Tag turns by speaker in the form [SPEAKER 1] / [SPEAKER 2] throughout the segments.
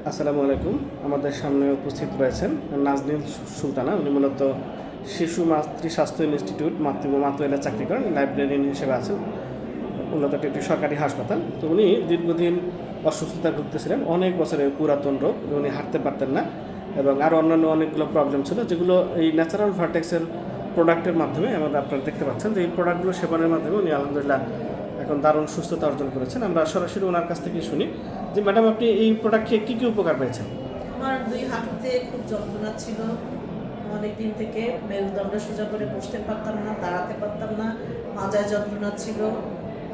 [SPEAKER 1] আসসালামু আলাইকুম। আমাদের সামনে উপস্থিত রয়েছেন নাজনীন সুলতানা। উনি মূলত শিশু মাতৃ স্বাস্থ্য ইনস্টিটিউট মাতোয়াইলে চাকরি করেন, লাইব্রেরিয়ান হিসেবে আছেন। মূলত একটি সরকারি হাসপাতাল। তো উনি দীর্ঘদিন অসুস্থতায় ভুগতেছিলেন, অনেক বছরের পুরাতন রোগ। উনি হাঁটতে পারতেন না এবং আরও অন্যান্য অনেকগুলো প্রবলেম ছিল, যেগুলো এই ন্যাচারাল ভার্টেক্সের প্রোডাক্টের মাধ্যমে আমরা আপনারা দেখতে পাচ্ছেন যে এই প্রোডাক্টগুলো সেবনের মাধ্যমে উনি আলহামদুলিল্লাহ এখন দারুণ সুস্থতা অর্জন করেছেন। আমরা সরাসরি ওনার কাছ থেকে শুনি যে ম্যাডাম, আপনি এই প্রোডাক্ট খেয়ে কী কী উপকার পেয়েছেন?
[SPEAKER 2] আমার দুই হাঁটুতে খুব যন্ত্রণা ছিল অনেক দিন থেকে। মেরুদণ্ড সোজা করে বসতে পারতাম না, দাঁড়াতে পারতাম না, মাজায় যন্ত্রণা ছিল,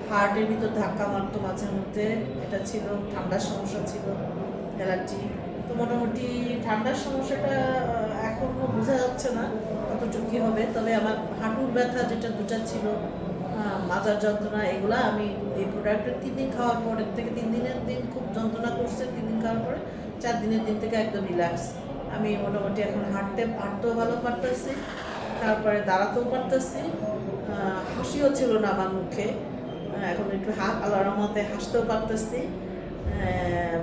[SPEAKER 2] হার্টের ভিতর ধাক্কা মারতো মাঝে মধ্যে, এটা ছিল। ঠান্ডার সমস্যা ছিল, অ্যালার্জি। তো মোটামুটি ঠান্ডার সমস্যাটা এখনও বোঝা যাচ্ছে না কতটুকু কী হবে। তবে আমার হাঁটুর ব্যথা যেটা দুটা ছিল, মাজার যন্ত্রণা, এগুলা আমি এই প্রোডাক্টের 3 দিন খাওয়ার পরের থেকে 3 দিনের দিন খুব যন্ত্রণা করছে, 3 দিন খাওয়ার পরে 4 দিনের দিন থেকে একদম রিল্যাক্স। আমি মোটামুটি এখন হাঁটতেও ভালো পারতেছি, তারপরে দাঁড়াতেও পারতেছি, হাসিও ছিল না আমার মুখে। এখন একটু আল্লাহর রহমতে হাসতেও পারতেছি।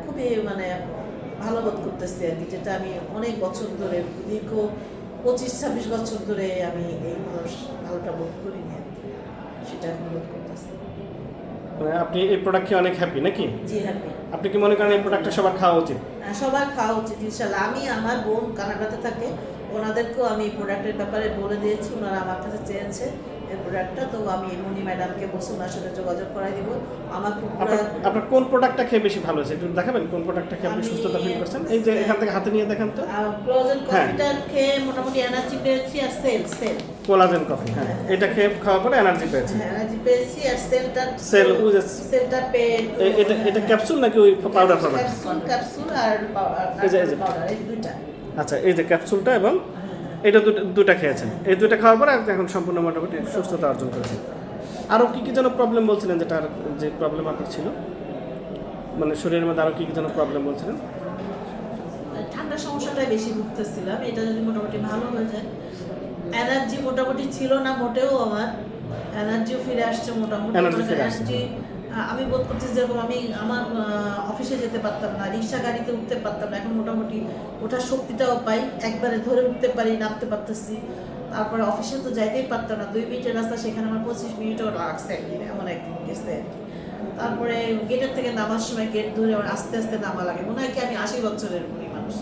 [SPEAKER 2] খুবই ভালো বোধ করতেছি আর কি, যেটা আমি অনেক বছর ধরে, দীর্ঘ 25-26 বছর ধরে আমি এই ভালোটা বোধ করিনি আর কি, সেটা এখন বোধ করতেছি।
[SPEAKER 1] মানে আপনি এই প্রোডাক্ট খেয়ে অনেক হ্যাপি নাকি?
[SPEAKER 2] জি হ্যাপি।
[SPEAKER 1] আপনি কি মনে করেন এই প্রোডাক্টটা সবার খাওয়া উচিত?
[SPEAKER 2] সবার খাওয়া উচিত ইনশাল্লাহ। আমি আমার বোন কানাডাতে থাকে, ওনাদেরকেও আমি এই প্রোডাক্টের ব্যাপারে বলে দিয়েছি, ওনারা আমার কাছে চেয়েছে এই প্রোডাক্টটা। তো আমি মনি ম্যাডামকে বসে ওনার সাথে যোগাযোগ করাই দিব। আমার
[SPEAKER 1] আপনার কোন প্রোডাক্টটা খেয়ে বেশি ভালো হয়েছে একটু দেখাবেন? কোন প্রোডাক্টটা খেয়ে আপনি সুস্থতা ফিল করছেন? এই যে এখান থেকে হাতে নিয়ে দেখেন তো।
[SPEAKER 2] কোলাজেন কফিটা খেয়ে মোটামুটি এনার্জি পেয়েছি, আর সেল
[SPEAKER 1] কোলাজেন কফি, হ্যাঁ, এটা খেয়ে খাওয়ার পরে এনার্জি পেয়েছি।
[SPEAKER 2] এনার্জি পেয়েছি, আর সেলটা পেয়ে।
[SPEAKER 1] এটা ক্যাপসুল নাকি ওই পাউডার ফরম্যাট?
[SPEAKER 2] ক্যাপসুল আর পাউডার, এই দুইটা।
[SPEAKER 1] আচ্ছা, এই যে ক্যাপসুলটা এবং এটা দুটা খেয়েছেন। এই দুটা খাওয়ার পরে এখন সম্পূর্ণ মোটামুটি সুস্থতা অর্জন করেছেন। আরও কী কী যেন প্রবলেম বলছিলেন, যে প্রবলেম আপনার ছিল, মানে শরীরের মধ্যে আরও কী কী যেন প্রবলেম বলছিলেন?
[SPEAKER 2] ঠান্ডার সমস্যাটাই বেশি ভুগতেছিলাম, এটা যদি মোটামুটি ভালো হয়ে যায়। এনার্জি মোটামুটি ছিল না মোটেও, আমার এনার্জিও ফিরে আসছে মোটামুটি। এনার্জি আমি বোধ করছি যেরকম আমি আমার অফিসে যেতে পারতাম না, রিক্সা গাড়িতে উঠতে পারতাম না, এখন মোটামুটি ওঠার শক্তিটাও পাই, একবারে ধরে উঠতে পারি, নামতে পারতেছি। তারপরে অফিসে তো যাইতেই পারতাম না, 2 মিনিটের রাস্তা, সেখানে আমার 25 মিনিটও লাগছে একদিন, এমন একদিন গেছে আর কি। তারপরে গেটের থেকে নামার সময় গেট ধরে আমার আস্তে আস্তে নামা লাগে, মনে হয় কি আমি 80 বছরের বুড়ি মানুষ,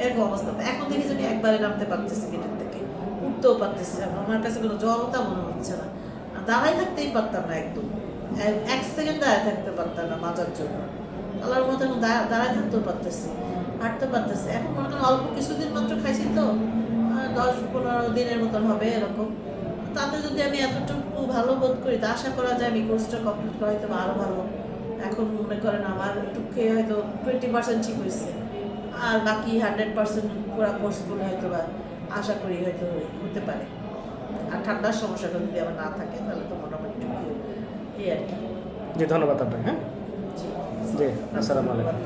[SPEAKER 2] এরকম অবস্থাতে। এখন দেখি যদি একবারে নামতে পারতেছি গেটের থেকে, উঠতেও পারতেছি, আমার কাছে কোনো জড়তা মনে হচ্ছে না। দাঁড়াই থাকতেই পারতাম না, একদম 1 সেকেন্ড দাঁড়ায় থাকতে পারতাম না মাজার জন্য। আল্লাহর মতো এখন দাঁড়ায় থাকতেও পারতেছি, হাঁটতে পারতেছি। এখন মনে করেন অল্প কিছুদিন মাত্র খাইছি তো, 10-15 দিনের মতন হবে এরকম। তাতে যদি আমি এতটুকু ভালো বোধ করি, তা আশা করা যায় আমি কোর্সটা কমপ্লিট করা হয়তো আরও ভালো। এখন মনে করেন আমার একটু খেয়ে হয়তো 20% ঠিক হয়েছে, আর বাকি 100% পুরো কোর্স করলে হয়তো বা আশা করি হয়তো হতে পারে। আর ঠান্ডার সমস্যাটা যদি আমার না থাকে তাহলে তো মোটামুটি এই আর কি।
[SPEAKER 1] জি, ধন্যবাদ আপনাকে। হ্যাঁ, জি, আসসালামু আলাইকুম।